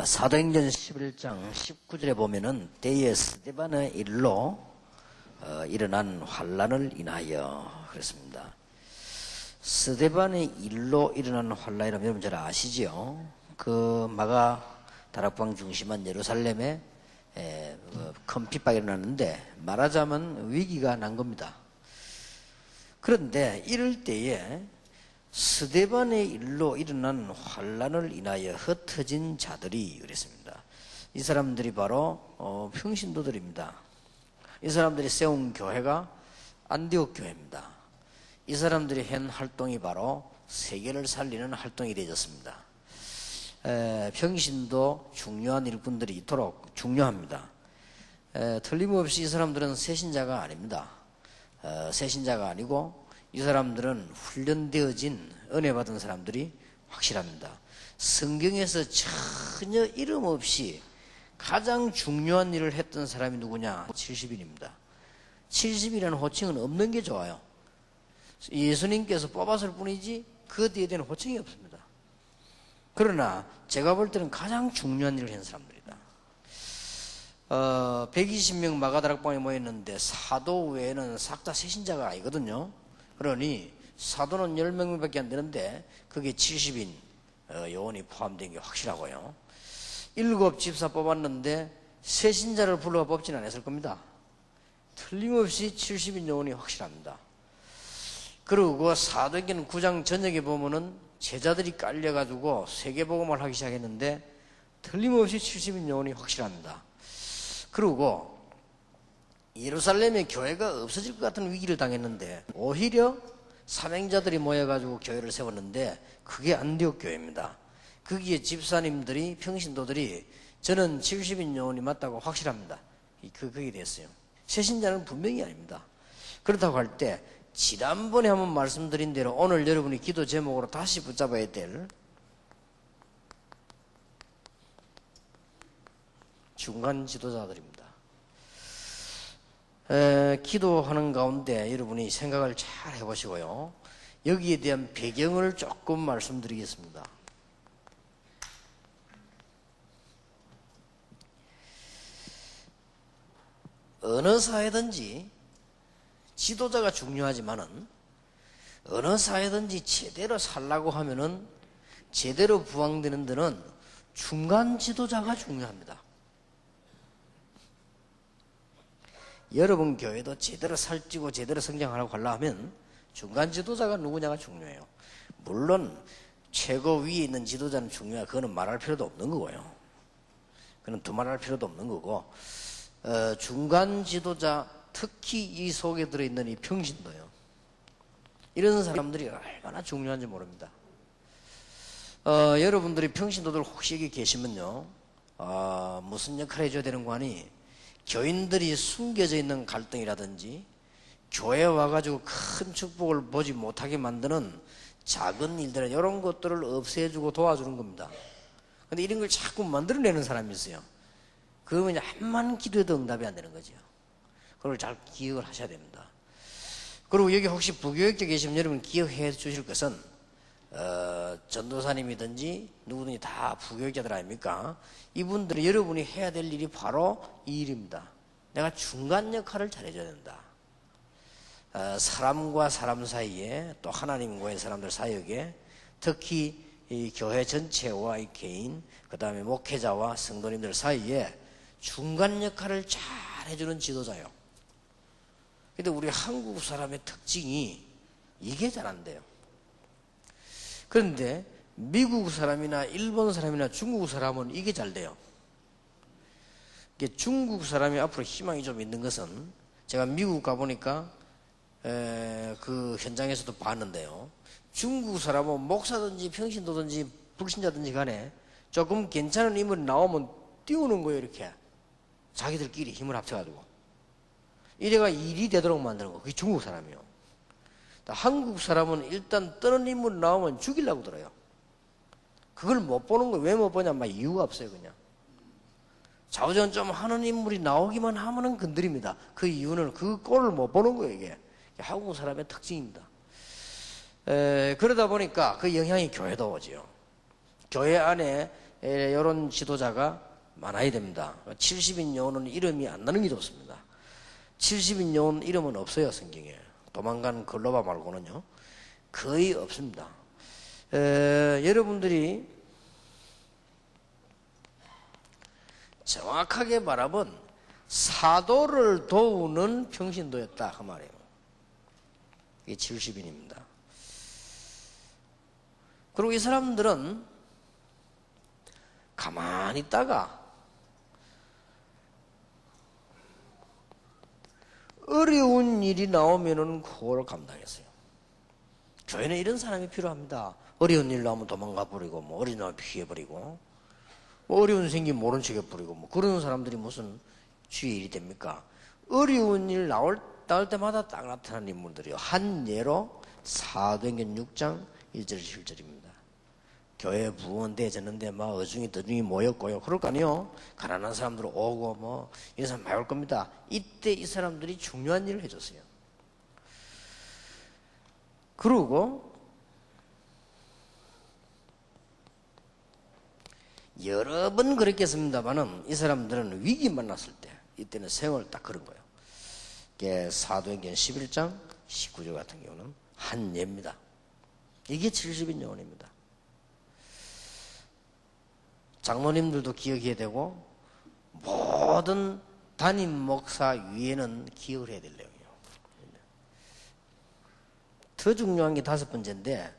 사도행전 11장 19절에 보면은 때에 스데반의 일로 일어난 환란을 인하여 그랬습니다. 스데반의 일로 일어난 환란이라면 여러분 잘 아시죠? 그 마가 다락방 중심한 예루살렘에 큰 핍박이 일어났는데 말하자면 위기가 난 겁니다. 그런데 이럴 때에 스데반의 일로 일어난 환란을 인하여 흩어진 자들이 그랬습니다. 이 사람들이 바로 평신도들입니다. 이 사람들이 세운 교회가 안디옥 교회입니다. 이 사람들이 한 활동이 바로 세계를 살리는 활동이 되어졌습니다. 평신도 중요한 일꾼들이 이토록 중요합니다. 틀림없이 이 사람들은 새신자가 아닙니다. 새신자가 아니고 이 사람들은 훈련되어진 은혜 받은 사람들이 확실합니다. 성경에서 전혀 이름 없이 가장 중요한 일을 했던 사람이 누구냐? 70인입니다. 70이라는 호칭은 없는 게 좋아요. 예수님께서 뽑았을 뿐이지 그 뒤에 대한 호칭이 없습니다. 그러나 제가 볼 때는 가장 중요한 일을 한 사람들이다. 120명 마가다락방에 모였는데 사도 외에는 싹 다 새신자가 아니거든요. 그러니 사도는 10명밖에 안 되는데 그게 70인 요원이 포함된 게 확실하고요. 7 집사 뽑았는데 새신자를 불러 뽑지는 않았을 겁니다. 틀림없이 70인 요원이 확실합니다. 그리고 사도행전 9장 저녁에 보면은 제자들이 깔려가지고 세계복음을 하기 시작했는데 틀림없이 70인 요원이 확실합니다. 그리고 예루살렘에 교회가 없어질 것 같은 위기를 당했는데 오히려 사명자들이 모여가지고 교회를 세웠는데 그게 안디옥 교회입니다. 거기에 집사님들이 평신도들이 저는 70인 요원이 맞다고 확실합니다. 그게 됐어요. 새신자는 분명히 아닙니다. 그렇다고 할 때 지난번에 한번 말씀드린 대로 오늘 여러분이 기도 제목으로 다시 붙잡아야 될 중간 지도자들입니다. 기도하는 가운데 여러분이 생각을 잘 해보시고요. 여기에 대한 배경을 조금 말씀드리겠습니다. 어느 사회든지 지도자가 중요하지만은 어느 사회든지 제대로 살라고 하면은 제대로 부황되는 데는 중간 지도자가 중요합니다. 여러분 교회도 제대로 살찌고 제대로 성장하라고 하려면 중간 지도자가 누구냐가 중요해요. 물론 최고 위에 있는 지도자는 중요해요. 그거는 말할 필요도 없는 거고요. 그건 두말할 필요도 없는 거고 중간 지도자 특히 이 속에 들어있는 이 평신도요. 이런 사람들이 얼마나 중요한지 모릅니다. 여러분들이 평신도들 혹시 여기 계시면요. 무슨 역할을 해줘야 되는 거 아니? 교인들이 숨겨져 있는 갈등이라든지 교회에 와가지고 큰 축복을 보지 못하게 만드는 작은 일들 이런 것들을 없애주고 도와주는 겁니다. 근데 이런 걸 자꾸 만들어내는 사람이 있어요. 그러면 한만 기도해도 응답이 안 되는 거죠. 그걸 잘 기억을 하셔야 됩니다. 그리고 여기 혹시 부교육자 계시면 여러분 기억해 주실 것은 전도사님이든지 누구든지 다 부교육자들 아닙니까? 이분들이 여러분이 해야 될 일이 바로 이 일입니다. 내가 중간 역할을 잘해줘야 된다. 사람과 사람 사이에 또 하나님과의 사람들 사이에 특히 이 교회 전체와 이 개인 그 다음에 목회자와 성도님들 사이에 중간 역할을 잘 해주는 지도자요. 근데 우리 한국 사람의 특징이 이게 잘 안 돼요. 그런데 미국 사람이나 일본 사람이나 중국 사람은 이게 잘 돼요. 중국 사람이 앞으로 희망이 좀 있는 것은 제가 미국 가보니까 그 현장에서도 봤는데요. 중국 사람은 목사든지 평신도든지 불신자든지 간에 조금 괜찮은 인물이 나오면 띄우는 거예요. 이렇게 자기들끼리 힘을 합쳐가지고 이래가 일이 되도록 만드는 거. 그게 중국 사람이요. 한국 사람은 일단 떠는 인물 나오면 죽이려고 들어요. 그걸 못 보는 거예요. 왜 못 보냐? 막 이유가 없어요. 그냥 좌우전 좀 하는 인물이 나오기만 하면은 건드립니다. 그 이유는 그 꼴을 못 보는 거예요. 이게 한국 사람의 특징입니다. 그러다 보니까 그 영향이 교회도 오지요. 교회 안에 이런 지도자가 많아야 됩니다. 70인 요원은 이름이 안 나는 게 좋습니다. 70인 요원 이름은 없어요, 성경에. 도망간 글로바 말고는요. 거의 없습니다. 여러분들이 정확하게 말하면 사도를 도우는 평신도였다 그 말이에요. 이게 70인입니다. 그리고 이 사람들은 가만히 있다가 어려운 일이 나오면은 그걸 감당했어요. 교회는 이런 사람이 필요합니다. 어려운 일 나오면 도망가 버리고, 뭐 어린 날 피해 버리고, 뭐 어려운 생기면 모른 척 해버리고, 뭐 그런 사람들이 무슨 주의 일이 됩니까? 어려운 일 나올 때마다 딱 나타나는 인물들이요. 한 예로 사도행전 6장 1절 7절입니다. 교회 부흥되졌는데 막 어중이 떠중이 모였고요. 그럴 거 아니요. 가난한 사람들 오고 뭐 이런 사람 많이 올 겁니다. 이때 이 사람들이 중요한 일을 해줬어요. 그리고 여러 번 그랬겠습니다만은 이 사람들은 위기 만났을 때 이때는 세월 딱 그런 거예요. 이게 사도행전 11장 19절 같은 경우는 한 예입니다. 이게 70인 요원입니다. 장로님들도 기억해야 되고 모든 담임 목사 위에는 기억을 해야 될 내용이에요. 더 중요한 게 다섯 번째인데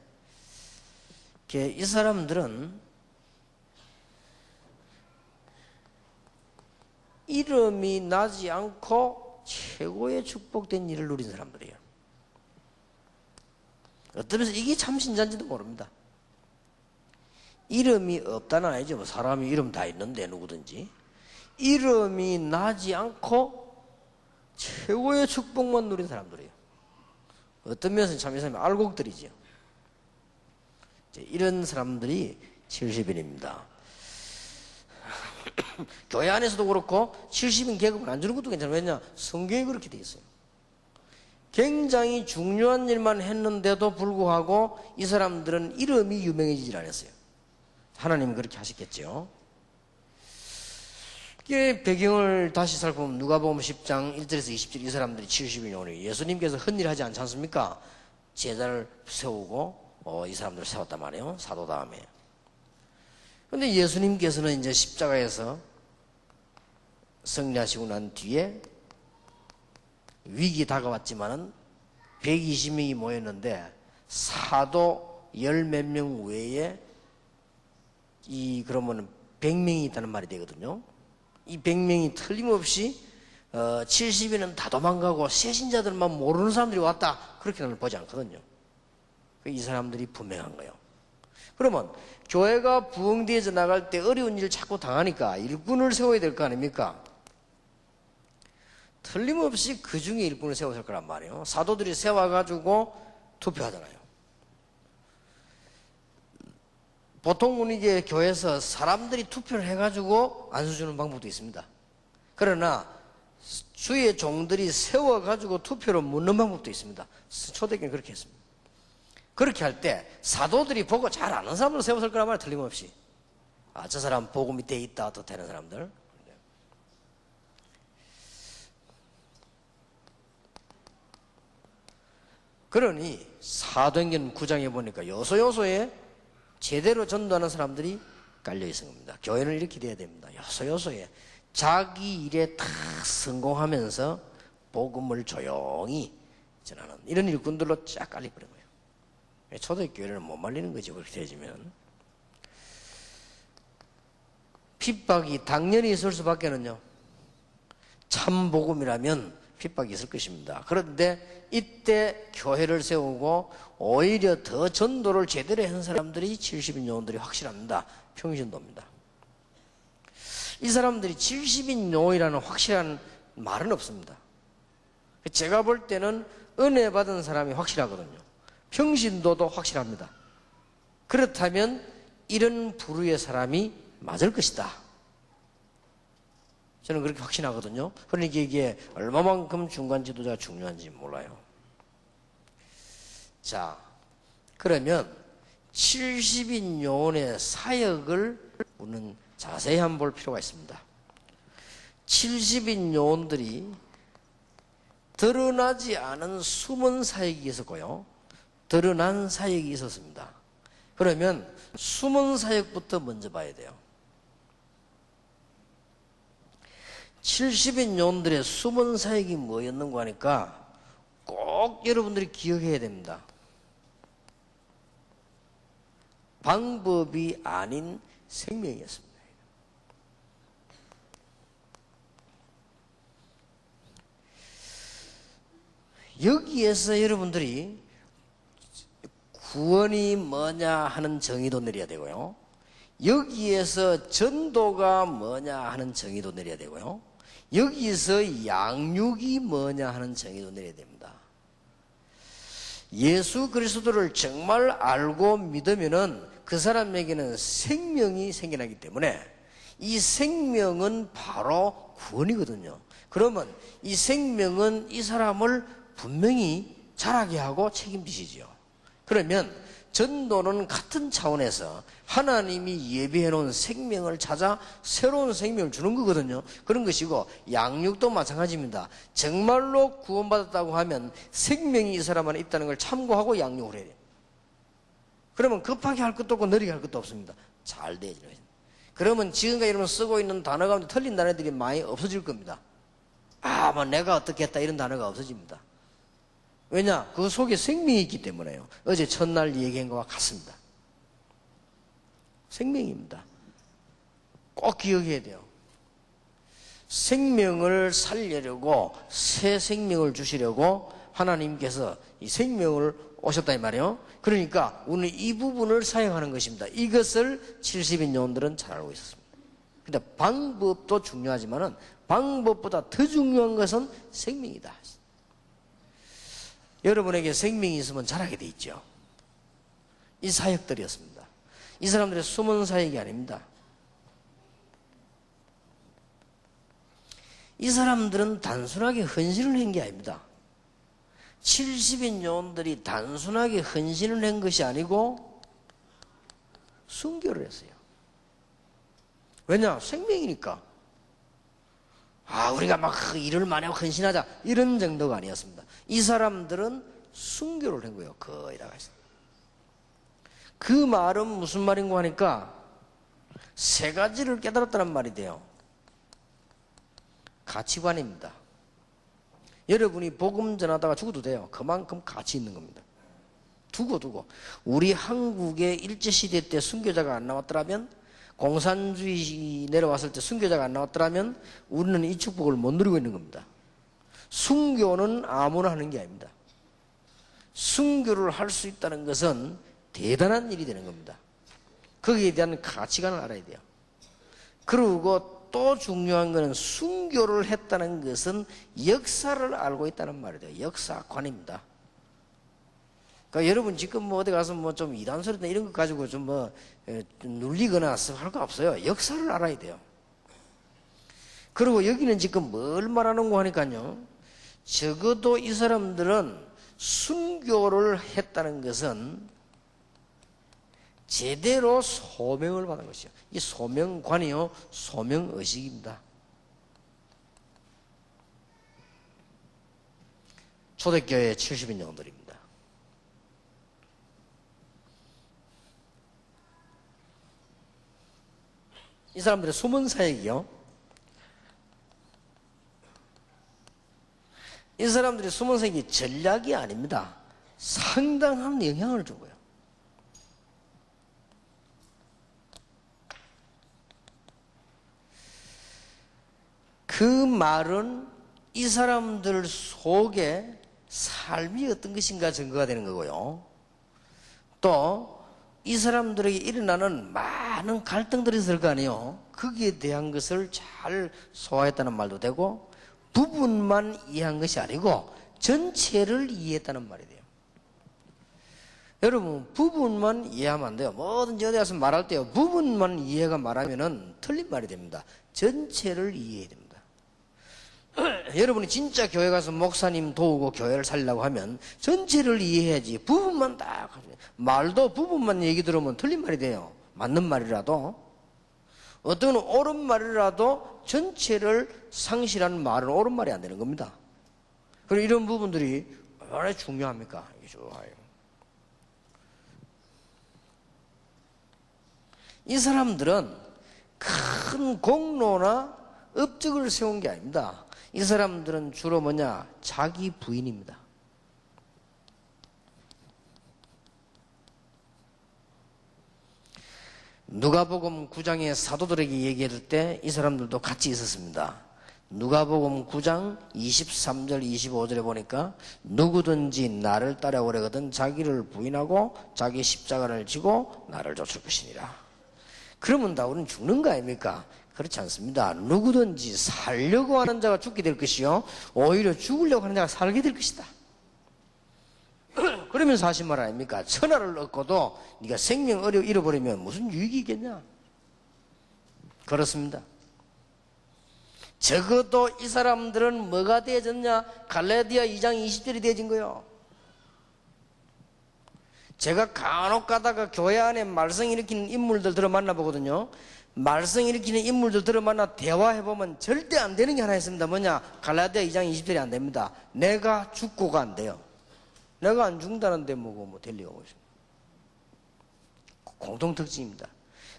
이 사람들은 이름이 나지 않고 최고의 축복된 일을 누린 사람들이에요. 어떤 면에서 이게 참 신자인지도 모릅니다. 이름이 없다는 아니죠. 사람이 이름 다 있는데 누구든지. 이름이 나지 않고 최고의 축복만 누린 사람들이에요. 어떤 면에서는 참 이 사람이 알곡들이죠. 이런 사람들이 70인입니다. 교회 안에서도 그렇고 70인 계급은 안 주는 것도 괜찮아요. 왜냐? 성경이 그렇게 돼 있어요. 굉장히 중요한 일만 했는데도 불구하고 이 사람들은 이름이 유명해지질 않았어요. 하나님은 그렇게 하셨겠죠. 이게 배경을 다시 살펴보면 누가복음 10장 1절에서 20절 이 사람들이 70인 요원이에요. 예수님께서 헛일 하지 않지 않습니까? 제자를 세우고 이 사람들을 세웠단 말이에요. 사도 다음에. 근데 예수님께서는 이제 십자가에서 승리하시고 난 뒤에 위기 다가왔지만은 120명이 모였는데 사도 10몇 명 외에 그러면 100명이 있다는 말이 되거든요. 이 100명이 틀림없이 70인은 다 도망가고 세신자들만 모르는 사람들이 왔다. 그렇게는 보지 않거든요. 이 사람들이 분명한 거예요. 그러면 교회가 부흥되어져 나갈 때 어려운 일을 자꾸 당하니까 일꾼을 세워야 될 거 아닙니까? 틀림없이 그 중에 일꾼을 세웠을 거란 말이에요. 사도들이 세워가지고 투표하잖아요. 보통은 이제 교회에서 사람들이 투표를 해가지고 안수 주는 방법도 있습니다. 그러나 주의 종들이 세워가지고 투표를 묻는 방법도 있습니다. 초대교회는 그렇게 했습니다. 그렇게 할 때 사도들이 보고 잘 아는 사람들 세웠을 거란 말이에요. 틀림없이. 저 사람 복음 밑에 있다 더 되는 사람들. 그러니 사도행전 9장에 보니까 요소요소에 제대로 전도하는 사람들이 깔려 있는 겁니다. 교회는 이렇게 돼야 됩니다. 요소요소에 자기 일에 다 성공하면서 복음을 조용히 전하는 이런 일꾼들로 쫙 깔려버린 거예요. 초대교회는 못 말리는 거죠. 그렇게 되어지면. 핍박이 당연히 있을 수밖에는요. 참 복음이라면 핍박이 있을 것입니다. 그런데 이때 교회를 세우고 오히려 더 전도를 제대로 한 사람들이 70인 요원들이 확실합니다. 평신도입니다. 이 사람들이 70인 요원이라는 확실한 말은 없습니다. 제가 볼 때는 은혜 받은 사람이 확실하거든요. 평신도도 확실합니다. 그렇다면 이런 부류의 사람이 맞을 것이다. 저는 그렇게 확신하거든요. 그러니까 이게 얼마만큼 중간 지도자가 중요한지 몰라요. 자, 그러면 70인 요원의 사역을 우리는 자세히 한번 볼 필요가 있습니다. 70인 요원들이 드러나지 않은 숨은 사역이 있었고요, 드러난 사역이 있었습니다. 그러면 숨은 사역부터 먼저 봐야 돼요. 70인 요원들의 숨은 사역이 뭐였는가 하니까 꼭 여러분들이 기억해야 됩니다. 방법이 아닌 생명이었습니다. 여기에서 여러분들이 구원이 뭐냐 하는 정의도 내려야 되고요, 여기에서 전도가 뭐냐 하는 정의도 내려야 되고요, 여기서 양육이 뭐냐 하는 정의도 내려야 됩니다. 예수 그리스도를 정말 알고 믿으면은 그 사람에게는 생명이 생겨나기 때문에 이 생명은 바로 구원이거든요. 그러면 이 생명은 이 사람을 분명히 자라게 하고 책임지시죠. 그러면 전도는 같은 차원에서 하나님이 예비해 놓은 생명을 찾아 새로운 생명을 주는 거거든요. 그런 것이고, 양육도 마찬가지입니다. 정말로 구원받았다고 하면 생명이 이 사람 안에 있다는 걸 참고하고 양육을 해야 돼요. 그러면 급하게 할 것도 없고 느리게 할 것도 없습니다. 잘 돼야죠. 그러면 지금까지 여러분 쓰고 있는 단어 가운데 틀린 단어들이 많이 없어질 겁니다. 뭐 내가 어떻게 했다 이런 단어가 없어집니다. 왜냐? 그 속에 생명이 있기 때문에요. 어제 첫날 얘기한 것과 같습니다. 생명입니다. 꼭 기억해야 돼요. 생명을 살리려고, 새 생명을 주시려고 하나님께서 이 생명을 오셨다 이 말이에요. 그러니까 우리는 이 부분을 사용하는 것입니다. 이것을 70인 요원들은 잘 알고 있었습니다. 근데 방법도 중요하지만은 방법보다 더 중요한 것은 생명이다. 여러분에게 생명이 있으면 자라게 돼 있죠. 이 사역들이었습니다. 이 사람들의 숨은 사역이 아닙니다. 이 사람들은 단순하게 헌신을 한 게 아닙니다. 70인 요원들이 단순하게 헌신을 한 것이 아니고 순교를 했어요. 왜냐? 생명이니까. 우리가 막 일을 많이 하고 헌신하자 이런 정도가 아니었습니다. 이 사람들은 순교를 한 거예요. 거의 다 가서. 그 말은 무슨 말인가 하니까 세 가지를 깨달았다는 말이 돼요. 가치관입니다. 여러분이 복음 전하다가 죽어도 돼요. 그만큼 가치 있는 겁니다. 두고 우리 한국의 일제시대 때 순교자가 안 나왔더라면, 공산주의 내려왔을 때 순교자가 안 나왔더라면 우리는 이 축복을 못 누리고 있는 겁니다. 순교는 아무나 하는 게 아닙니다. 순교를 할 수 있다는 것은 대단한 일이 되는 겁니다. 거기에 대한 가치관을 알아야 돼요. 그리고 또 중요한 것은 순교를 했다는 것은 역사를 알고 있다는 말이 돼요. 역사관입니다. 그러니까 여러분 지금 어디 가서 좀 이단설이나 이런 것 가지고 좀 눌리거나 할 거 없어요. 역사를 알아야 돼요. 그리고 여기는 지금 뭘 말하는 거 하니까요, 적어도 이 사람들은 순교를 했다는 것은 제대로 소명을 받은 것이요. 이 소명관이요, 소명의식입니다. 초대교회 70인 영들입니다. 이 사람들의 숨은 사역이요, 이 사람들이 숨은 사역이 전략이 아닙니다. 상당한 영향을 주고요. 그 말은 이 사람들 속에 삶이 어떤 것인가 증거가 되는 거고요. 또 이 사람들에게 일어나는 많은 갈등들이 있을 거 아니에요. 거기에 대한 것을 잘 소화했다는 말도 되고, 부분만 이해한 것이 아니고 전체를 이해했다는 말이 돼요. 여러분, 부분만 이해하면 안 돼요. 뭐든지 어디 가서 말할 때요, 부분만 이해가 말하면은 틀린 말이 됩니다. 전체를 이해해야 됩니다. 여러분이 진짜 교회 가서 목사님 도우고 교회를 살려고 하면 전체를 이해해야지, 부분만 딱 말도 부분만 얘기 들으면 틀린 말이 돼요. 맞는 말이라도. 어떤 옳은 말이라도 전체를 상실하는 말은 옳은 말이 안 되는 겁니다. 그리고 이런 부분들이 얼마나 중요합니까? 이게 좋아요. 이 사람들은 큰 공로나 업적을 세운 게 아닙니다. 이 사람들은 주로 뭐냐? 자기 부인입니다. 누가복음 9장의 사도들에게 얘기할 때 이 사람들도 같이 있었습니다. 누가복음 9장 23절 25절에 보니까 누구든지 나를 따라오려거든 자기를 부인하고 자기 십자가를 지고 나를 쫓을 것이니라. 그러면 다 우리는 죽는 거 아닙니까? 그렇지 않습니다. 누구든지 살려고 하는 자가 죽게 될 것이요 오히려 죽으려고 하는 자가 살게 될 것이다. 그러면서 하신 말 아닙니까? 천하를 얻고도 네가 생명 잃어버리면 무슨 유익이 있겠냐? 그렇습니다. 적어도 이 사람들은 뭐가 되어졌냐? 갈라디아 2장 20절이 되어진 거예요. 제가 간혹 가다가 교회 안에 말썽 일으키는 인물들 들어 만나보거든요. 말썽 일으키는 인물들 들어 만나 대화해보면 절대 안 되는 게 하나 있습니다. 뭐냐? 갈라디아 2장 20절이 안 됩니다. 내가 죽고가 안 돼요. 내가 안 죽는다는데 뭐 될 리가 없습니다. 공통특징입니다.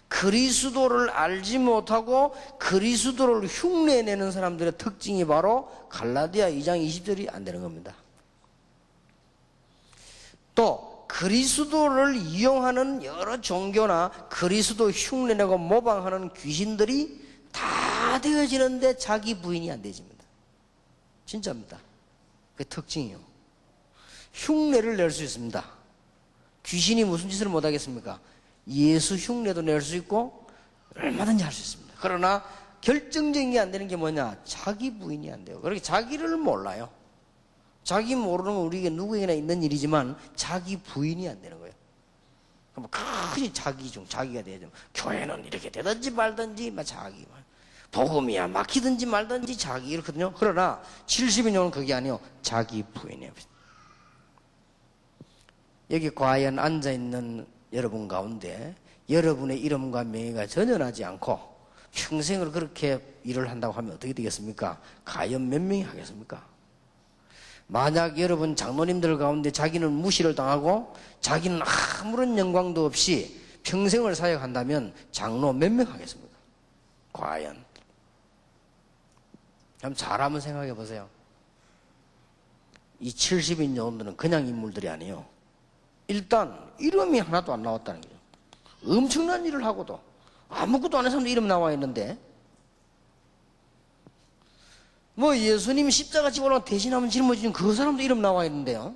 그리스도를 알지 못하고 그리스도를 흉내내는 사람들의 특징이 바로 갈라디아 2장 20절이 안 되는 겁니다. 또 그리스도를 이용하는 여러 종교나 그리스도 흉내내고 모방하는 귀신들이 다 되어지는데 자기 부인이 안 되집니다. 진짜입니다. 그게 특징이에요. 흉내를 낼 수 있습니다. 귀신이 무슨 짓을 못하겠습니까? 예수 흉내도 낼 수 있고 얼마든지 할 수 있습니다. 그러나 결정적인 게 안 되는 게 뭐냐? 자기 부인이 안 돼요. 그렇게 자기를 몰라요. 자기 모르는 건 우리에게 누구에게나 있는 일이지만 자기 부인이 안 되는 거예요. 그럼 크게 자기가 돼야죠. 교회는 이렇게 되든지 말든지 자기만. 복음이야 막히든지 말든지 자기 이렇거든요. 그러나 70인용은 그게 아니에요. 자기 부인이에요. 여기 과연 앉아있는 여러분 가운데 여러분의 이름과 명예가 전혀 나지 않고 평생을 그렇게 일을 한다고 하면 어떻게 되겠습니까? 과연 몇 명이 하겠습니까? 만약 여러분 장로님들 가운데 자기는 무시를 당하고 자기는 아무런 영광도 없이 평생을 사역한다면 장로 몇 명 하겠습니까? 과연. 그럼 잘 한번 생각해 보세요. 이 70인 요원들은 그냥 인물들이 아니에요. 일단 이름이 하나도 안 나왔다는 거죠. 엄청난 일을 하고도 아무것도 안 한 사람도 이름 나와 있는데 뭐 예수님이 십자가 지고 올라가 대신하면 짊어지는 그 사람도 이름 나와 있는데요.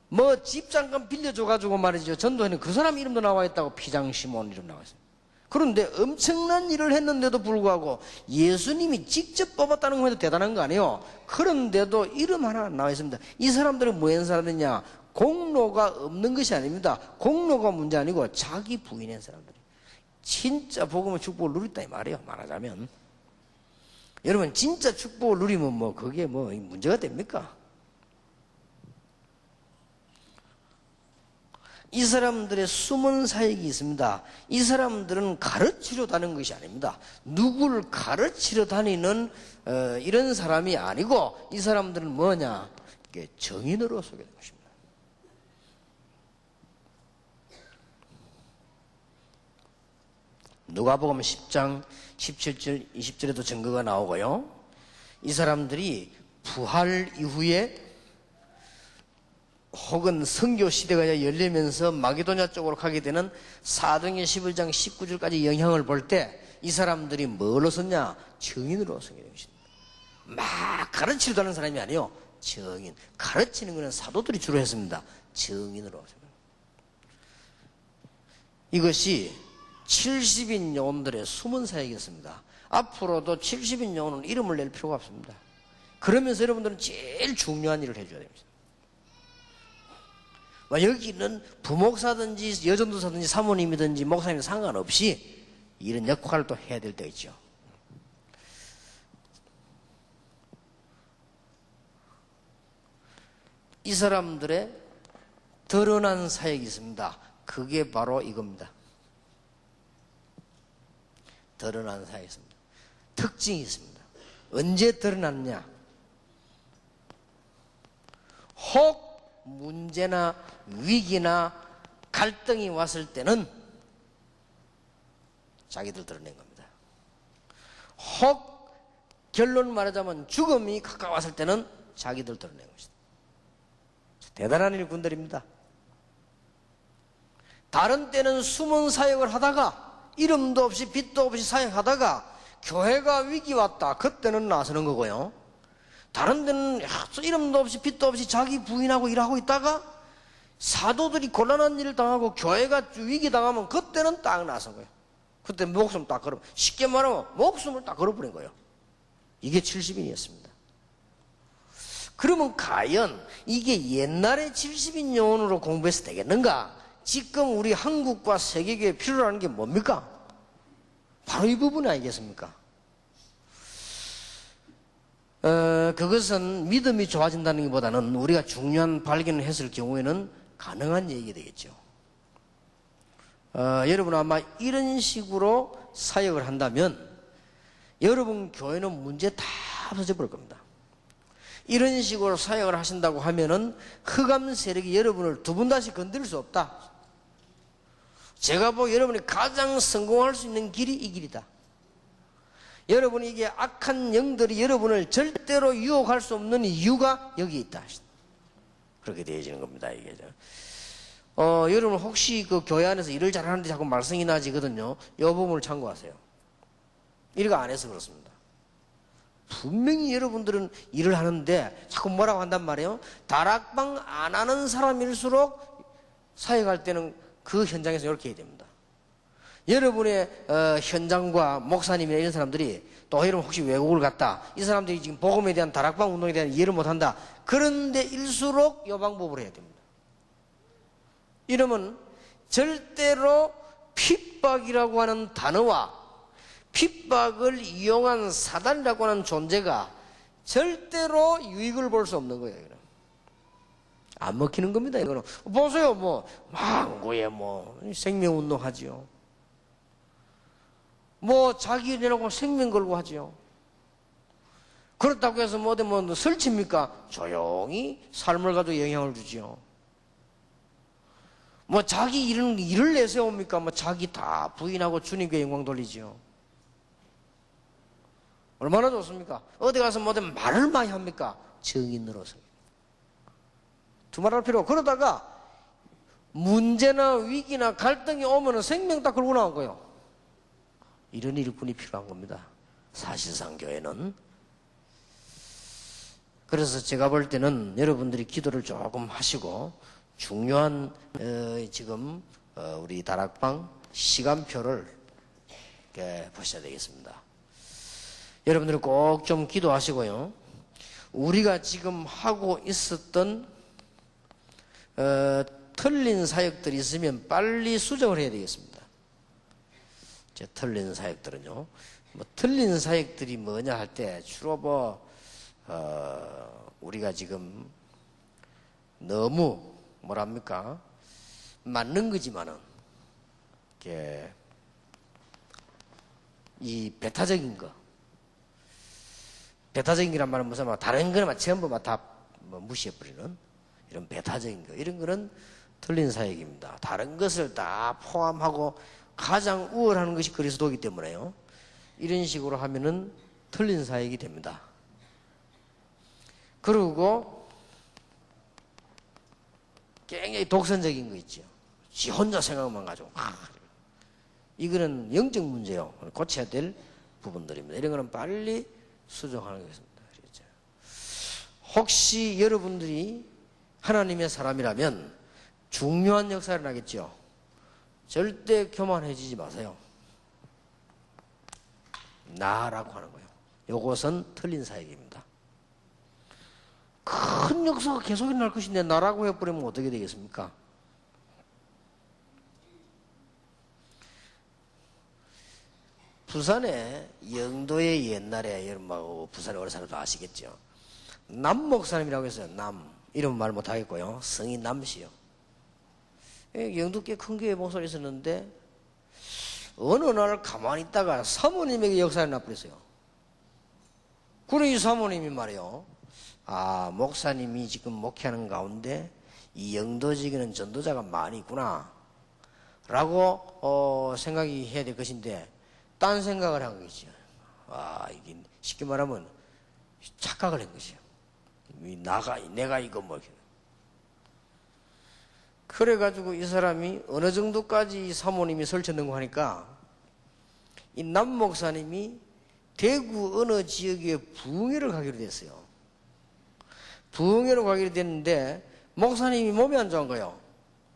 뭐 집 잠깐 빌려줘가지고 말이죠. 전도에는 그 사람 이름도 나와 있다고 피장 시몬 이름 나와 있어요. 그런데 엄청난 일을 했는데도 불구하고 예수님이 직접 뽑았다는 것도 대단한 거 아니에요. 그런데도 이름 하나 안 나와 있습니다. 이 사람들은 뭐한 사람이냐? 공로가 없는 것이 아닙니다. 공로가 문제 아니고 자기 부인한 사람들이 진짜 복음의 축복을 누렸다 이 말이에요. 말하자면 여러분 진짜 축복을 누리면 뭐 그게 뭐 문제가 됩니까? 이 사람들의 숨은 사역이 있습니다. 이 사람들은 가르치러 다니는 것이 아닙니다. 누구를 가르치러 다니는 이런 사람이 아니고 이 사람들은 뭐냐? 이게 정인으로 소개된 것입니다. 누가복음 10장 17절 20절에도 증거가 나오고요. 이 사람들이 부활 이후에 혹은 선교 시대가 열리면서 마게도냐 쪽으로 가게 되는 사도행전 11장 19절까지 영향을 볼 때 이 사람들이 뭘로 썼냐? 정인으로 쓰게 된 것입니다. 막 가르치러 다는 사람이 아니에요. 정인. 가르치는 것은 사도들이 주로 했습니다. 정인으로. 이것이 70인 요원들의 숨은 사역이었습니다. 앞으로도 70인 요원은 이름을 낼 필요가 없습니다. 그러면서 여러분들은 제일 중요한 일을 해줘야 됩니다. 여기는 부목사든지 여전도사든지 사모님이든지 목사님 상관없이 이런 역할을 또 해야 될 때 있죠. 이 사람들의 드러난 사역이 있습니다. 그게 바로 이겁니다. 드러난 사회가 있습니다. 특징이 있습니다. 언제 드러났냐? 혹 문제나 위기나 갈등이 왔을 때는 자기들 드러낸 겁니다. 혹 결론 말하자면 죽음이 가까웠을 때는 자기들 드러낸 것이다. 대단한 일꾼들입니다. 다른 때는 숨은 사역을 하다가 이름도 없이 빛도 없이 사역하다가 교회가 위기 왔다. 그때는 나서는 거고요. 다른 데는 이름도 없이 빛도 없이 자기 부인하고 일하고 있다가 사도들이 곤란한 일을 당하고 교회가 위기 당하면 그때는 딱 나선 거예요. 그때 목숨 딱 걸어, 쉽게 말하면 목숨을 딱 걸어버린 거예요. 이게 70인이었습니다. 그러면 과연 이게 옛날에 70인 요원으로 공부해서 되겠는가? 지금 우리 한국과 세계교회에 필요로 하는 게 뭡니까? 바로 이 부분 아니겠습니까? 그것은 믿음이 좋아진다는 것보다는 우리가 중요한 발견을 했을 경우에는 가능한 얘기가 되겠죠. 여러분 아마 이런 식으로 사역을 한다면 여러분 교회는 문제 다 없어져 버릴 겁니다. 이런 식으로 사역을 하신다고 하면은 흑암 세력이 여러분을 두 번 다시 건드릴 수 없다. 제가 보기 여러분이 가장 성공할 수 있는 길이 이 길이다. 여러분이 이게 악한 영들이 여러분을 절대로 유혹할 수 없는 이유가 여기 있다. 그렇게 되어지는 겁니다. 이게. 여러분 혹시 그 교회 안에서 일을 잘하는데 자꾸 말썽이 나지거든요. 이 부분을 참고하세요. 일을 안 해서 그렇습니다. 분명히 여러분들은 일을 하는데 자꾸 뭐라고 한단 말이에요. 다락방 안 하는 사람일수록 사역할 때는 그 현장에서 이렇게 해야 됩니다. 여러분의 현장과 목사님이나 이런 사람들이 또 여러분 혹시 외국을 갔다 이 사람들이 지금 복음에 대한 다락방 운동에 대한 이해를 못한다. 그런데 일수록 이 방법으로 해야 됩니다. 이러면 절대로 핍박이라고 하는 단어와 핍박을 이용한 사단이라고 하는 존재가 절대로 유익을 볼 수 없는 거예요. 안 먹히는 겁니다. 이거는 보세요. 뭐 망고에 뭐 생명운동 하지요. 뭐 자기 일이라고 생명 걸고 하지요. 그렇다고 해서 뭐 어디 뭐 설칩니까? 조용히 삶을 가지고 영향을 주지요. 뭐 자기 일을 내세웁니까? 뭐 자기 다 부인하고 주님께 영광 돌리지요. 얼마나 좋습니까? 어디 가서 뭐 어디 말을 많이 합니까? 정인으로서. 두말할 필요. 그러다가 문제나 위기나 갈등이 오면은 생명 딱 걸고 나온 거예요. 이런 일꾼이 필요한 겁니다. 사실상 교회는. 그래서 제가 볼 때는 여러분들이 기도를 조금 하시고 중요한 지금 우리 다락방 시간표를 보셔야 되겠습니다. 여러분들은 꼭 좀 기도하시고요. 우리가 지금 하고 있었던 틀린 사역들이 있으면 빨리 수정을 해야 되겠습니다. 제 틀린 사역들은요. 뭐 틀린 사역들이 뭐냐 할 때 주로 뭐 우리가 지금 너무 뭐랍니까? 맞는 거지만은 이게 이 배타적인 거, 배타적인 거란 말은 무슨 말? 다른 거는 전부 다 무시해버리는 이런 배타적인 거, 이런 거는 틀린 사역입니다. 다른 것을 다 포함하고 가장 우월하는 것이 그리스도이기 때문에요. 이런 식으로 하면은 틀린 사역이 됩니다. 그리고 굉장히 독선적인 거 있죠. 지 혼자 생각만 가지고. 이거는 영적 문제요. 고쳐야 될 부분들입니다. 이런 거는 빨리 수정하는 것입니다. 그렇죠? 혹시 여러분들이 하나님의 사람이라면 중요한 역사를 하겠죠. 절대 교만해지지 마세요. 나라고 하는 거예요. 이것은 틀린 사역입니다. 큰 역사가 계속 일어날 것인데 나라고 해버리면 어떻게 되겠습니까? 부산에 영도에 옛날에 여러분 부산에 오래 살아도 아시겠죠. 남 목사님이라고 했어요. 남 이름 말 못하겠고요. 성이 남씨요. 영도 꽤 큰 교회 목사가 있었는데 어느 날 가만히 있다가 사모님에게 역사를 나버렸어요. 그래 이 사모님이 말이요, 아 목사님이 지금 목회하는 가운데 이 영도지기는 전도자가 많이 있구나 라고 생각이 해야 될 것인데 딴 생각을 한 거죠. 아 이게 쉽게 말하면 착각을 한 것이요. 내가 이거 뭐 그래가지고 이 사람이 어느 정도까지 이 사모님이 설쳤는고 하니까 이 남 목사님이 대구 어느 지역에 부흥회를 가기로 됐어요. 부흥회로 가기로 됐는데 목사님이 몸이 안 좋은 거예요.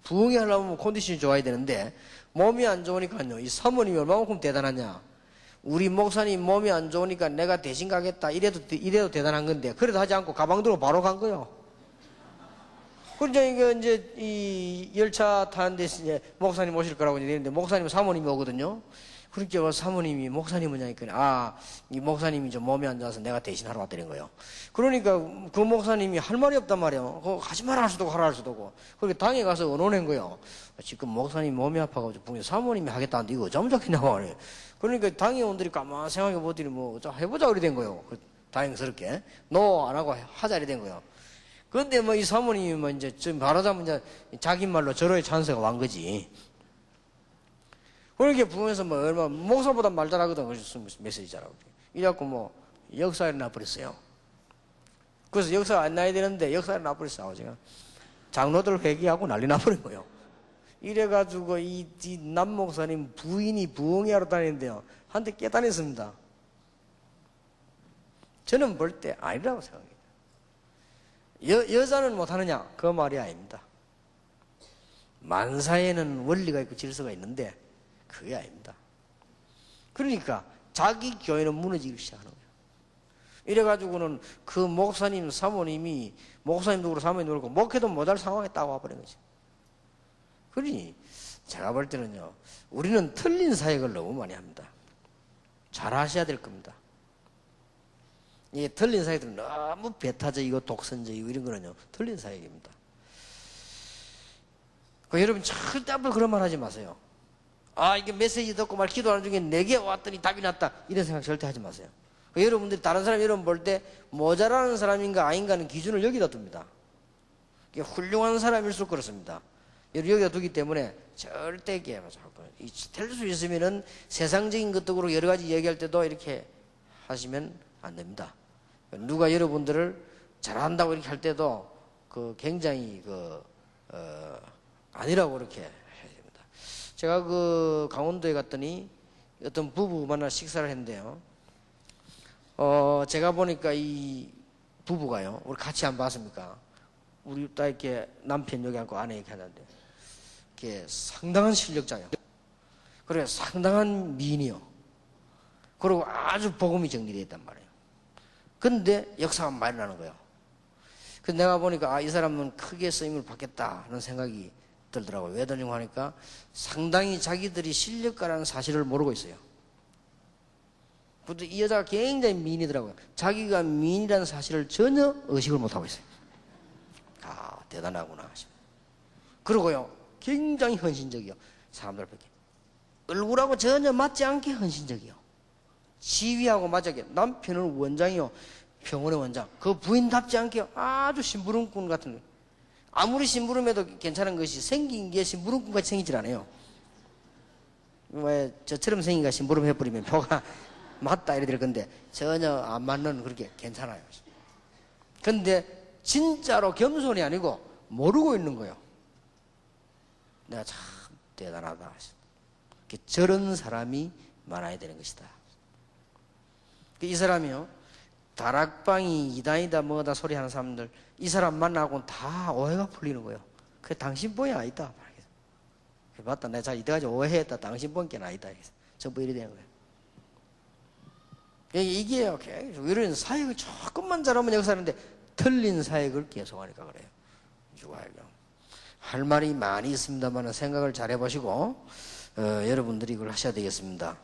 부흥회 하려면 컨디션이 좋아야 되는데 몸이 안 좋으니까요. 이 사모님이 얼마만큼 대단하냐. 우리 목사님 몸이 안 좋으니까 내가 대신 가겠다. 이래도 대단한 건데 그래도 하지 않고 가방 들고 바로 간 거예요. 그러니까 이제 이 열차 타는데 이제 목사님 오실 거라고 이랬는데 목사님 사모님이 오거든요. 그러니까 사모님이 목사님 오냐니까 이 목사님이 좀 몸이 안 좋아서 내가 대신 하러 왔다는 거예요. 그러니까 그 목사님이 할 말이 없단 말이에요. 그거 가지 마라 할 수도 없고 하라 할 수도 없고. 그러니까 당에 가서 언론낸 거예요. 지금 목사님 몸이 아파가지고 사모님이 하겠다는데 이거 어쩌면 좋겠냐고 말이에요. 그러니까 당회원들이 가만 생각해 보더니 뭐 해보자 그래 된 거예요. 다행스럽게 노 안 하고 하자 이래 된 거예요. 그런데 뭐 이 사모님이 뭐 이제 좀 말하자면 이제 자기 말로 절호의 찬스가 완 거지. 그렇게 부흥해서 뭐 얼마 목사보다 말 잘하거든. 그래서 메시지 잘하고. 이래갖고 뭐 역사에 나버렸어요. 그래서 역사 안 나야 되는데 역사에 나버렸어. 제가 장로들 회개하고 난리 나버린 거예요. 이래가지고 이 남 목사님 부인이 부흥회하러 다니는데요. 한테 깨다녔습니다. 저는 볼 때 아니라고 생각해요. 여자는 못하느냐? 그 말이 아닙니다. 만사에는 원리가 있고 질서가 있는데 그게 아닙니다. 그러니까 자기 교회는 무너지기 시작하는 거예요. 이래가지고는 그 목사님 사모님이 목사님도 그렇고 사모님도 그렇고 목회도 못할 상황에 딱 와버린 거죠. 그러니 제가 볼 때는요, 우리는 틀린 사역을 너무 많이 합니다. 잘 하셔야 될 겁니다. 이 틀린 사역들은 너무 배타적이고 독선적이고 이런 거는요, 틀린 사역입니다. 여러분 절대 앞으로 그런 말 하지 마세요. 이게 메시지 듣고 말 기도하는 중에 내게 왔더니 답이 났다 이런 생각 절대 하지 마세요. 여러분들이 다른 사람 여러분 볼 때 모자라는 사람인가 아닌가는 기준을 여기다 둡니다. 훌륭한 사람일수록 그렇습니다. 여기다 두기 때문에 절대 될 수 있으면은 세상적인 것도 여러 가지 얘기할 때도 이렇게 하시면 안 됩니다. 누가 여러분들을 잘한다고 이렇게 할 때도 굉장히 아니라고 이렇게 해야 됩니다. 제가 강원도에 갔더니 어떤 부부 만나 식사를 했는데요. 제가 보니까 이 부부가요, 우리 같이 안 봤습니까? 우리 딱 이렇게 남편 여기 앉고 아내 이렇게 하는데, 이게 상당한 실력자예요. 그리고 상당한 미인이요. 그리고 아주 복음이 정리되어 있단 말이에요. 근데 역사가 많이 나는 거예요. 그래서 내가 보니까 이 사람은 크게 쓰임을 받겠다 하는 생각이 들더라고요. 왜 들냐고 하니까 상당히 자기들이 실력가라는 사실을 모르고 있어요. 그런데 이 여자가 굉장히 미인이더라고요. 자기가 미인이라는 사실을 전혀 의식을 못하고 있어요. 대단하구나. 그러고요, 굉장히 헌신적이요. 사람들 밖에 얼굴하고 전혀 맞지 않게 헌신적이요. 지위하고 맞지 않게. 남편은 원장이요, 병원의 원장. 그 부인답지 않게 아주 심부름꾼 같은 거예요. 아무리 심부름해도 괜찮은 것이 생긴 게 심부름꾼같이 생기질 않아요. 왜 저처럼 생긴가 심부름 해버리면 표가 맞다 이래 될 건데 전혀 안 맞는, 그렇게 괜찮아요. 근데 진짜로 겸손이 아니고 모르고 있는 거예요. 내가 참 대단하다. 저런 사람이 많아야 되는 것이다. 이 사람이요, 다락방이 이단이다 뭐다 소리 하는 사람들, 이 사람 만나고는 다 오해가 풀리는 거예요. 그게 당신 본이 아니다. 맞다, 내가 이때까지 오해했다. 당신 본게 아니다. 전부 이래 되는 거예요. 이게요, 이런 사역을 조금만 잘하면 역사하는데 틀린 사역을 계속하니까 그래요. 할 말이 많이 있습니다만 생각을 잘 해보시고 여러분들이 이걸 하셔야 되겠습니다.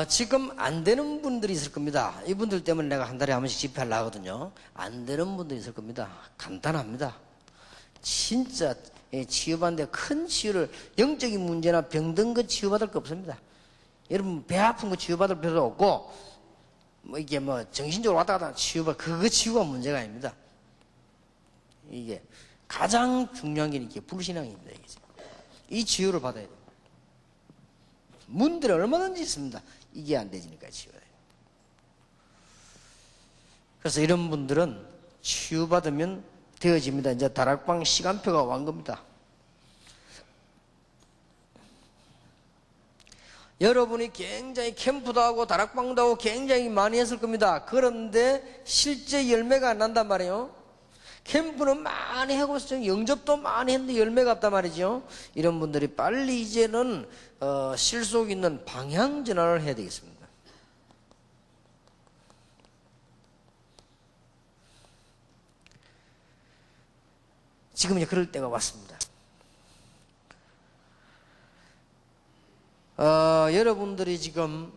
지금 안 되는 분들이 있을 겁니다. 이분들 때문에 내가 한 달에 한 번씩 집회하려고 하거든요. 안 되는 분들이 있을 겁니다. 간단합니다. 진짜 치유받는데 큰 치유를, 영적인 문제나 병든 거 치유받을 거 없습니다. 여러분 배 아픈 거 치유받을 필요도 없고, 뭐 이게 뭐 정신적으로 왔다 갔다 그거 치유가 문제가 아닙니다. 이게 가장 중요한 게 이게 불신앙입니다. 이 치유를 받아야 돼요. 문제는 얼마든지 있습니다. 이게 안 되지니까 치유가 돼요. 그래서 이런 분들은 치유받으면 되어집니다. 이제 다락방 시간표가 완 겁니다. 여러분이 굉장히 캠프도 하고 다락방도 하고 굉장히 많이 했을 겁니다. 그런데 실제 열매가 안 난단 말이에요. 캠프는 많이 하고 영접도 많이 했는데 열매가 없단 말이죠. 이런 분들이 빨리 이제는 실속 있는 방향 전환을 해야 되겠습니다. 지금 이제 그럴 때가 왔습니다. 여러분들이 지금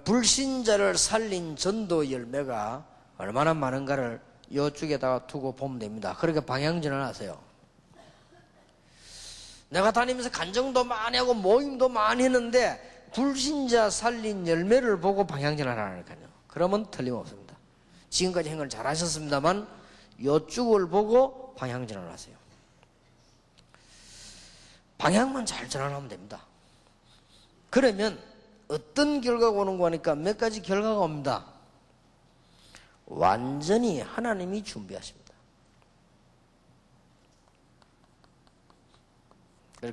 불신자를 살린 전도 열매가 얼마나 많은가를 이쪽에다가 두고 보면 됩니다. 그렇게 방향전환 하세요. 내가 다니면서 간정도 많이 하고 모임도 많이 했는데 불신자 살린 열매를 보고 방향전환 하라니까요. 그러면 틀림없습니다. 지금까지 행을 잘 하셨습니다만 이쪽을 보고 방향전환을 하세요. 방향만 잘 전환하면 됩니다. 그러면 어떤 결과가 오는 거니까 몇 가지 결과가 옵니다. 완전히 하나님이 준비하십니다.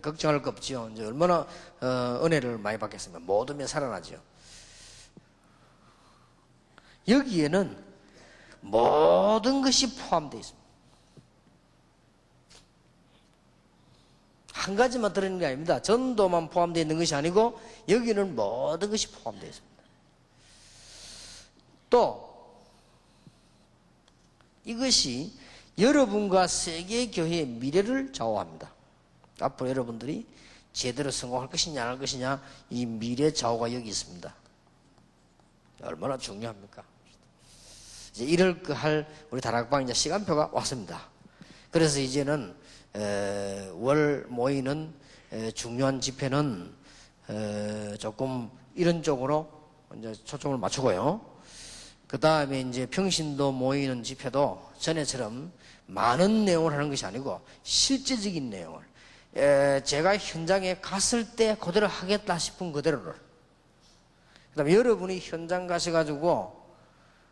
걱정할 거 없지요. 이제 얼마나 은혜를 많이 받겠습니까? 모든 게 살아나죠. 여기에는 모든 것이 포함되어 있습니다. 한 가지만 들어있는 게 아닙니다. 전도만 포함되어 있는 것이 아니고 여기는 모든 것이 포함되어 있습니다. 또 이것이 여러분과 세계교회의 미래를 좌우합니다. 앞으로 여러분들이 제대로 성공할 것이냐 안 할 것이냐, 이 미래 좌우가 여기 있습니다. 얼마나 중요합니까? 이제 이럴 거 할 우리 다락방 이제 시간표가 왔습니다. 그래서 이제는 월 모이는 중요한 집회는 조금 이런 쪽으로 이제 초점을 맞추고요. 그 다음에 이제 평신도 모이는 집회도 전에처럼 많은 내용을 하는 것이 아니고 실제적인 내용을, 제가 현장에 갔을 때 그대로 하겠다 싶은 그대로를, 그 다음에 여러분이 현장 가셔가지고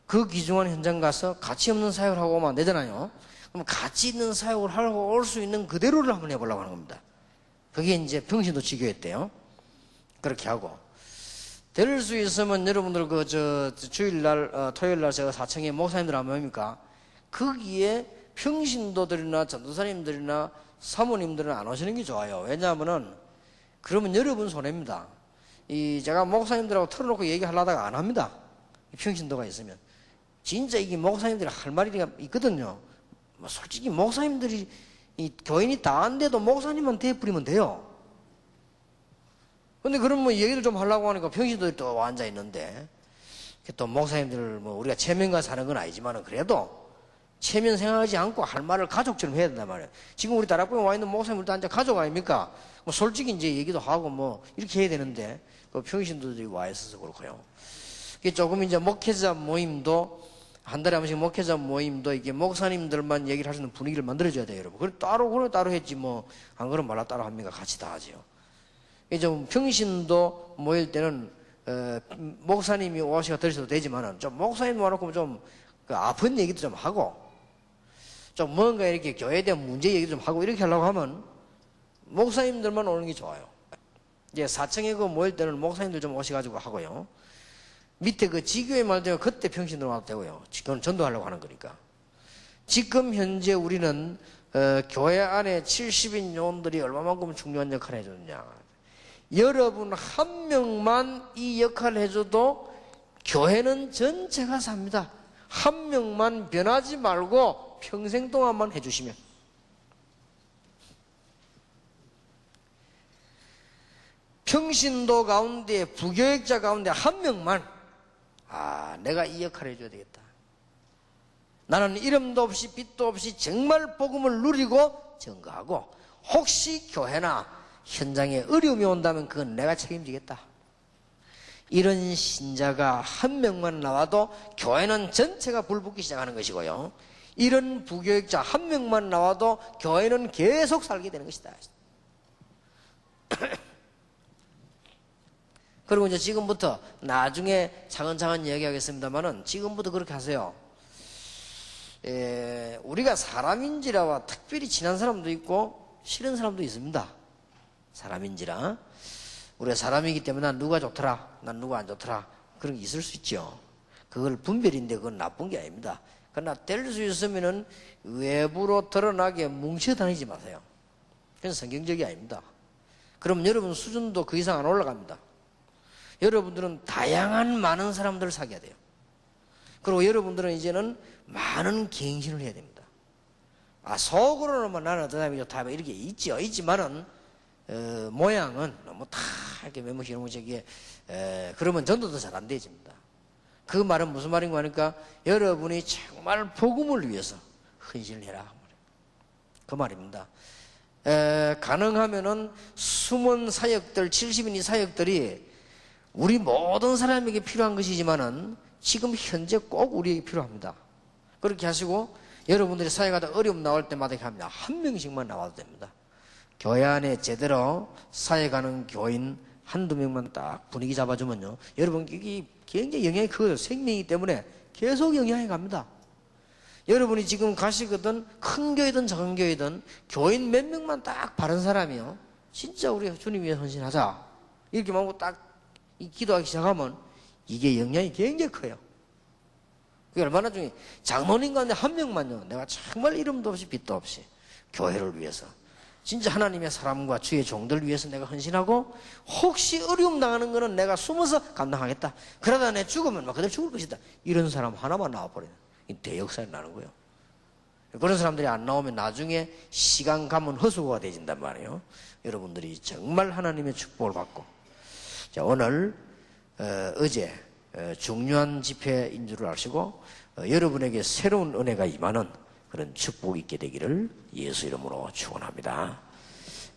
그 귀중한 현장 가서 가치 없는 사역을 하고 오면 안 되잖아요. 그럼 가치 있는 사역을 하고 올 수 있는 그대로를 한번 해보려고 하는 겁니다. 그게 이제 평신도 지교였대요. 그렇게 하고, 될 수 있으면 여러분들 주일날, 토요일날 제가 사청에 목사님들 하면 뭡니까? 거기에 평신도들이나 전도사님들이나 사모님들은 안 오시는 게 좋아요. 왜냐하면은 그러면 여러분 손해입니다. 제가 목사님들하고 털어놓고 얘기하려다가 안 합니다. 평신도가 있으면. 진짜 이게 목사님들이 할 말이 있거든요. 솔직히 목사님들이 교인이 다 안 돼도 목사님만 대뿌리면 돼요. 근데 그럼 뭐 얘기를 좀 하려고 하니까 평신도들이 또 앉아 있는데, 또 목사님들 우리가 체면 가서 하는 건 아니지만은 그래도 체면 생각하지 않고 할 말을 가족처럼 해야 된단 말이에요. 지금 우리 다락방에 와 있는 목사님들도 앉아 가족 아닙니까? 솔직히 이제 얘기도 하고 이렇게 해야 되는데, 그 평신도들이 와 있어서 그렇고요. 조금 이제 목회자 모임도, 한 달에 한 번씩 목회자 모임도 이게 목사님들만 얘기를 할 수 있는 분위기를 만들어줘야 돼요, 여러분. 그래 따로 했지 안 그러면 말라 따로 합니까? 같이 다 하죠. 좀 평신도 모일 때는 목사님이 오시가 들으셔도 되지만은 좀 목사님 와놓고 좀 아픈 얘기도 좀 하고, 좀 뭔가 이렇게 교회에 대한 문제 얘기도 좀 하고 이렇게 하려고 하면 목사님들만 오는 게 좋아요. 이제 사청에 모일 때는 목사님들 좀 오셔가지고 하고요. 밑에 지교회 말대로 그때 평신도로 와도 되고요. 그건 전도하려고 하는 거니까. 지금 현재 우리는 교회 안에 70인 요원들이 얼마만큼 중요한 역할을 해주느냐. 여러분 한 명만 이 역할을 해줘도 교회는 전체가 삽니다. 한 명만 변하지 말고 평생 동안만 해주시면. 평신도 가운데, 부교역자 가운데 한 명만, 내가 이 역할을 해줘야 되겠다. 나는 이름도 없이 빛도 없이 정말 복음을 누리고 증거하고, 혹시 교회나 현장에 어려움이 온다면 그건 내가 책임지겠다. 이런 신자가 한 명만 나와도 교회는 전체가 불붙기 시작하는 것이고요. 이런 부교역자 한 명만 나와도 교회는 계속 살게 되는 것이다. 그리고 이제 지금부터 나중에 차근차근 이야기하겠습니다만은 지금부터 그렇게 하세요. 우리가 사람인지라 특별히 친한 사람도 있고 싫은 사람도 있습니다. 사람인지라 우리가 사람이기 때문에 난 누가 좋더라, 난 누가 안 좋더라, 그런 게 있을 수 있죠. 그걸 분별인데 그건 나쁜 게 아닙니다. 그러나 될 수 있으면은 외부로 드러나게 뭉쳐 다니지 마세요. 그건 성경적이 아닙니다. 그럼 여러분 수준도 그 이상 안 올라갑니다. 여러분들은 다양한 많은 사람들을 사귀어야 돼요. 그리고 여러분들은 이제는 많은 갱신을 해야 됩니다. 속으로는 나는 그 사람이 좋다 이렇게 있지요. 있지만은 모양은 너무 다 이렇게 매무시는 저기에 그러면 전도도 잘 안 되집니다. 그 말은 무슨 말인가 하니까 여러분이 정말 복음을 위해서 헌신을 해라 그 말입니다. 가능하면은 숨은 사역들 70인 이 사역들이 우리 모든 사람에게 필요한 것이지만은 지금 현재 꼭 우리에게 필요합니다. 그렇게 하시고 여러분들이 사역하다 어려움 나올 때마다 이렇게 합니다. 한 명씩만 나와도 됩니다. 교회 안에 제대로 사역하는 교인 한두 명만 딱 분위기 잡아주면요, 여러분 이게 굉장히 영향이 크거든요. 생명이기 때문에 계속 영향이 갑니다. 여러분이 지금 가시거든 큰 교회든 작은 교회든 교인 몇 명만 딱 바른 사람이요, 진짜 우리 주님 위해 헌신하자 이렇게 말고 딱 기도하기 시작하면 이게 영향이 굉장히 커요. 그게 얼마나 중요해. 장로님 가운데 한 명만요, 내가 정말 이름도 없이 빛도 없이 교회를 위해서 진짜 하나님의 사람과 주의 종들 위해서 내가 헌신하고 혹시 어려움 당하는 거는 내가 숨어서 감당하겠다. 그러다 내 죽으면 막 그대로 죽을 것이다. 이런 사람 하나만 나와버려요. 대역사에 나는 거예요. 그런 사람들이 안 나오면 나중에 시간 가면 허수고가 되진단 말이에요. 여러분들이 정말 하나님의 축복을 받고, 자, 오늘 어제 중요한 집회인 줄 아시고 여러분에게 새로운 은혜가 임하는 그런 축복이 있게 되기를 예수 이름으로 축원합니다.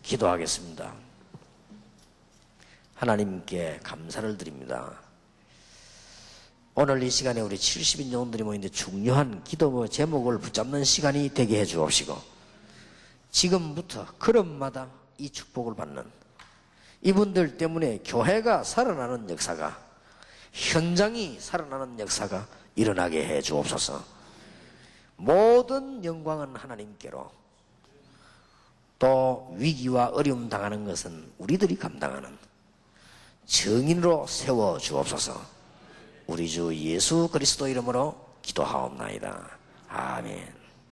기도하겠습니다. 하나님께 감사를 드립니다. 오늘 이 시간에 우리 70인 영혼들이 모이는데 중요한 기도 제목을 붙잡는 시간이 되게 해 주옵시고, 지금부터 걸음마다 이 축복을 받는 이분들 때문에 교회가 살아나는 역사가, 현장이 살아나는 역사가 일어나게 해 주옵소서. 모든 영광은 하나님께로, 또 위기와 어려움 당하는 것은 우리들이 감당하는 증인으로 세워 주옵소서. 우리 주 예수 그리스도 이름으로 기도하옵나이다. 아멘.